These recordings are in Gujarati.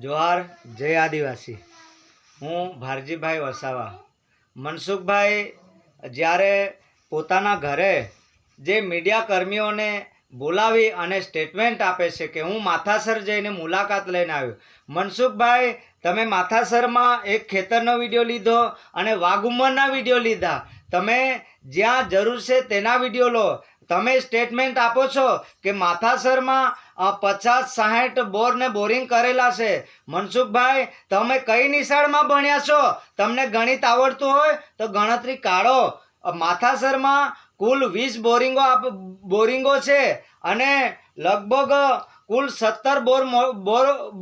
જોહાર જય આદિવાસી। હું ભારજીભાઈ વસાવા। મનસુખભાઈ જ્યારે પોતાના ઘરે જે મીડિયા કર્મીઓને બોલાવી અને સ્ટેટમેન્ટ આપે છે કે હું માથાસર જઈને મુલાકાત લઈને આવ્યો। મનસુખભાઈ, તમે માથાસરમાં એક ખેતરનો વિડીયો લીધો અને વાઘુમરના વિડીયો લીધા। તમે જ્યાં જરૂર છે તેના વિડીયો લો। તમે સ્ટેટમેન્ટ આપો છો કે માથાસરમાં 50-60 બોર ને બોરિંગ કરેલા છે। મનસુખભાઈ, તમે કઈ નિશાળમાં ભણ્યા છો? તમને ગણિત આવડતું હોય તો ગણતરી કાઢો। માથાસરમાં કુલ 20 બોરિંગો છે અને લગભગ કુલ 17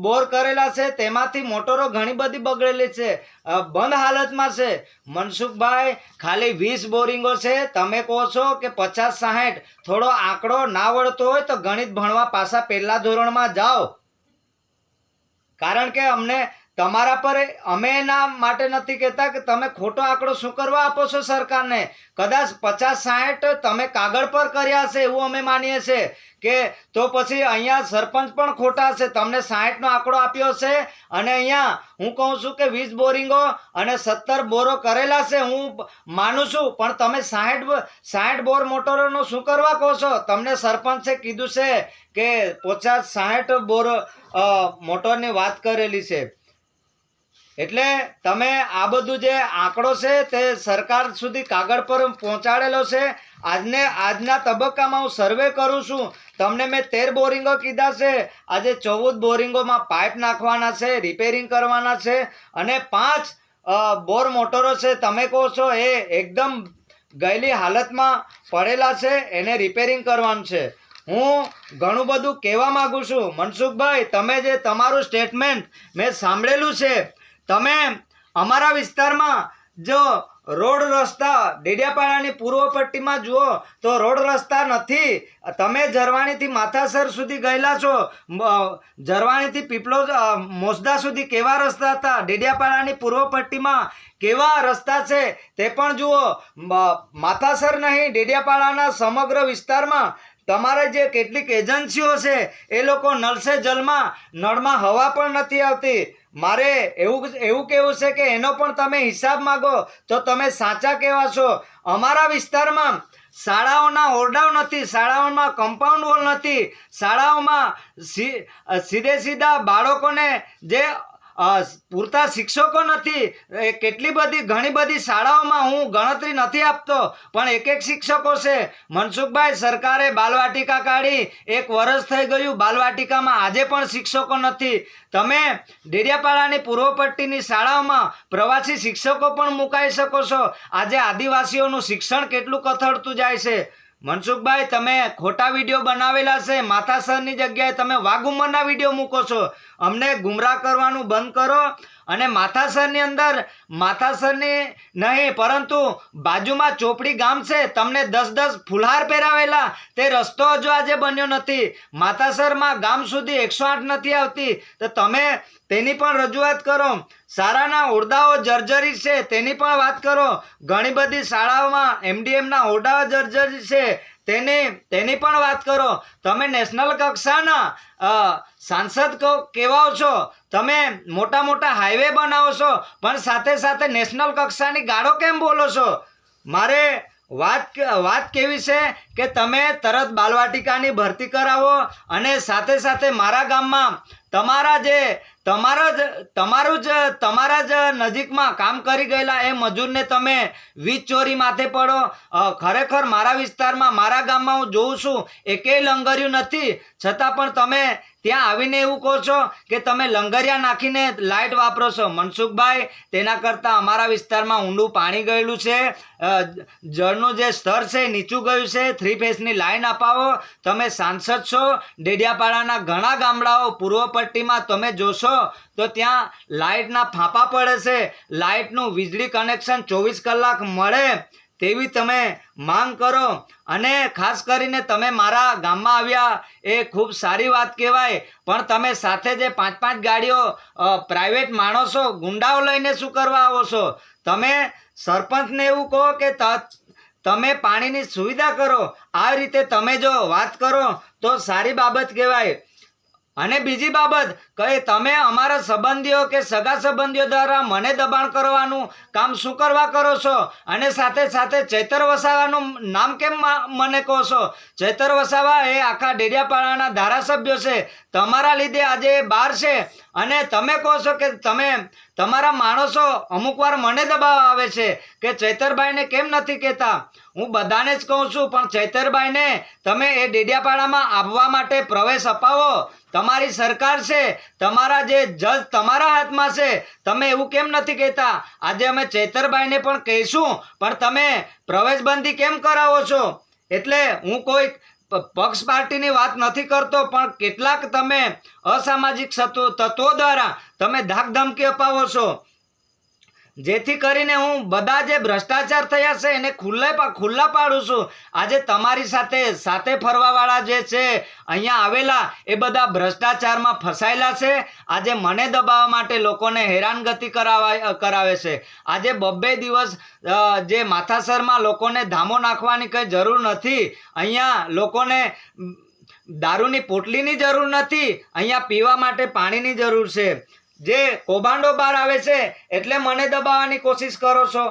બોર કરેલા છે। તેમાંથી મોટરો ઘણી બધી બગડેલી છે, બંધ હાલતમાં છે। મનસુખભાઈ, ખાલી 20 બોરિંગો છે, તમે કહો છો કે 50-60। થોડો આંકડો ના આવડતો હોય તો ગણિત ભણવા પાછા પહેલા ધોરણમાં જાઓ। કારણ કે અમને તમારા પર અમે એના માટે નથી કહેતા કે તમે ખોટો આંકડો શું કરવા આપો છો સરકારને। કદાચ 50-60 તમે કાગળ પર કર્યા છે એવું અમે માનીએ છીએ કે તો પછી અહીંયા સરપંચ પણ ખોટા છે। તમને 60નો આંકડો આપ્યો છે અને અહીંયા હું કહું છું કે 20 બોરિંગો અને 17 બોરો કરેલા છે, હું માનું છું। પણ તમે 60 બોર મોટરોનું શું કરવા કહો છો? તમને સરપંચે કીધું છે કે 50-60 બોર મોટરની વાત કરેલી છે। એટલે તમે આ બધું જે આંકડો છે તે સરકાર સુધી કાગળ પર પહોંચાડેલો છે। આજના તબક્કામાં હું સર્વે કરું છું। તમને મેં 13 બોરિંગો કીધા છે, આજે 14 બોરિંગોમાં પાઇપ નાખવાના છે, રિપેરિંગ કરવાના છે અને 5 બોર મોટરો છે, તમે કહો છો એ એકદમ ગયેલી હાલતમાં પડેલા છે, એને રિપેરિંગ કરવાનું છે। હું ઘણું બધું કહેવા માંગુ છું। મનસુખભાઈ, તમે જે તમારું સ્ટેટમેન્ટ મેં સાંભળેલું છે, તમે અમારા વિસ્તારમાં જો રોડ રસ્તા ડેડિયાપાડાની પૂર્વ પટ્ટીમાં જુઓ તો રોડ રસ્તા નથી। તમે ઝરવાણીથી માથાસર સુધી ગયેલા છો, ઝરવાણીથી પીપલોદ મોસદા સુધી કેવા રસ્તા હતા? ડેડિયાપાડાની પૂર્વ પટ્ટીમાં કેવા રસ્તા છે તે પણ જુઓ। માથાસર નહીં, ડેડિયાપાડાના સમગ્ર વિસ્તારમાં તમારે જે કેટલીક એજન્સીઓ છે એ લોકો નળ સે જલમાં નળમાં હવા પણ નથી આવતી। મારે એવું કહેવું છે કે એનો પણ તમે હિસાબ માગો તો તમે સાચા કહેવા છો। અમારા વિસ્તારમાં શાળાઓના ઓરડાઓ નથી, શાળાઓમાં કમ્પાઉન્ડ વોલ નથી, શાળાઓમાં સીધા બાળકોને જે પૂરતા શિક્ષકો નથી। ઘણી બધી શાળાઓમાં હું ગણતરી નથી આપતો પણ એક શિક્ષકો છે। મનસુખભાઈ, સરકારે બાલવાટિકા કાઢી 1 વર્ષ થઈ ગયું, બાલવાટિકામાં આજે પણ શિક્ષકો નથી। તમે ડેડિયાપાડાની પૂર્વ પટ્ટીની શાળાઓમાં પ્રવાસી શિક્ષકો પણ મુકાઈ શકો છો। આજે આદિવાસીઓનું શિક્ષણ કેટલું કથળતું જાય છે। મનસુખભાઈ, તમે ખોટા વિડીયો બનાવેલા છે। માથાસરની જગ્યાએ તમે વાઘુમરના વિડીયો મૂકો છો। અમને ગુમરાહ કરવાનું બંધ કરો અને માથાસરની નહીં પરંતુ બાજુમાં ચોપડી ગામ છે, તમને 10 ફુલહાર પહેરાવેલા, તે રસ્તો હજુ આજે બન્યો નથી। માથાસરમાં ગામ સુધી 108 નથી આવતી તો તમે તેની પણ રજૂઆત કરો। શાળાના ઓરડાઓ જર્જરિત છે તેની પણ વાત કરો। ઘણી બધી શાળાઓમાં MDMના ઓરડાઓ જર્જરિત છે તેની પણ વાત કરો। તમે નેશનલ કક્ષાના સાંસદ કહેવાઓ છો, તમે મોટા હાઈવે બનાવો છો પણ સાથે નેશનલ કક્ષાની ગાળો કેમ બોલો છો? મારે વાત કેવી છે કે તમે તરત બાલવાટિકાની ભરતી કરાવો અને સાથે મારા ગામમાં તમારા જ નજીકમાં કામ કરી ગયેલા એ મજૂરને તમે વીજ ચોરી માથે પડો। ખરેખર મારા વિસ્તારમાં, મારા ગામમાં હું જોઉં છું એકેય લંગર્યું નથી, છતાં પણ તમે ત્યાં આવીને એવું કહો છો કે તમે લંગરિયા નાખીને લાઇટ વાપરો છો। મનસુખભાઈ, તેના કરતાં અમારા વિસ્તારમાં ઊંડું પાણી ગયેલું છે, જળનું જે સ્તર છે નીચું ગયું છે। 3 ફેઝની લાઈન અપાવો। તમે સાંસદ છો, ડેડિયાપાડાના ઘણા ગામડાઓ પૂર્વ પટ્ટીમાં તમે જોશો તો ત્યાં લાઇટના ફાંફા પડે છે। લાઇટનું વીજળી કનેક્શન 24 કલાક મળે તેવી તમે માંગ કરો અને ખાસ કરીને તમે મારા ગામમાં આવ્યા એ ખૂબ સારી વાત કહેવાય, પણ તમે સાથે જે 5 ગાડીઓ પ્રાઇવેટ માણસો ગુંડાઓ લઈને શું કરવા આવો છો? તમે સરપંચને એવું કહો કે તમે પાણીની સુવિધા કરો। આ રીતે તમે જો વાત કરો તો સારી બાબત કહેવાય। અને બીજી બાબત કે તમે અમારા સંબંધીઓ કે સગા સંબંધીઓ દ્વારા મને દબાણ કરવાનું કામ શું કરવા કરો છો? અને સાથે સાથે ચૈતર વસાવાનું નામ કેમ મને કહો છો? ચૈતર વસાવા એ આખા ડેડિયાપાડાના ધારાસભ્યો છે, તમારા લીધે આજે બહાર છે, અને તમે કહો છો કે તમે તમારા માણસો અમુક વાર મને દબાવવા આવે છે કે ચૈતરભાઈને કેમ નથી કહેતા. હું બધાને જ કહું છું, પણ ચૈતરભાઈને તમે એ ડેડિયાપાડામાં આવવા માટે પ્રવેશ અપાવો. તમારી સરકાર છે, તમારા જે જજ તમારા હાથમાં છે, તમે એવું કેમ નથી કહેતા? આજે અમે ચૈતરભાઈને પણ કહીશું, પણ તમે પ્રવેશબંધી કેમ કરાવો છો? એટલે હું કોઈ પક્ષ પાર્ટીની વાત નથી કરતો, પણ કેટલાક તમે અસામાજિક તત્વો દ્વારા તમે ધાક ધમકી અપાવો છો, જેથી કરીને હું બધા જે ભ્રષ્ટાચાર થયા છે એને ખુલ્લા પાડું છું. આજે તમારી સાથે ફરવાવાળા જે છે અહીંયા આવેલા એ બધા ભ્રષ્ટાચારમાં ફસાયેલા છે. આજે મને દબાવવા માટે લોકોને હેરાનગતિ કરાવે છે. આજે 2 દિવસ જે માથાસરમાં લોકોને ધામો નાખવાની કંઈ જરૂર નથી. અહીંયા લોકોને દારૂની પોટલીની જરૂર નથી, અહીંયા પીવા માટે પાણીની જરૂર છે. જે કૌભાંડો બહાર આવે છે એટલે મને દબાવવાની કોશિશ કરો છો.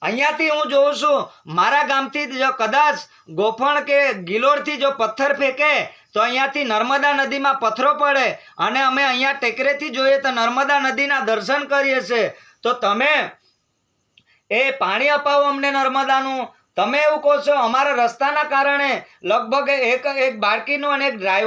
અહીંયાથી હું જોઉં છું, મારા ગામથી જો કદાચ ગોફણ કે ગિલોડથી જો પથ્થર ફેંકે તો અહીંયાથી નર્મદા નદીમાં પથ્થરો પડે, અને અમે અહીંયા ટેકરેથી જોઈએ તો નર્મદા નદીના દર્શન કરીએ છીએ. તો તમે એ પાણી અપાવો અમને નર્મદાનું. તમે એવું કહો છો અમારા રસ્તાના કારણે લગભગ એક બાળકીનું અને એક ડ્રાઈવર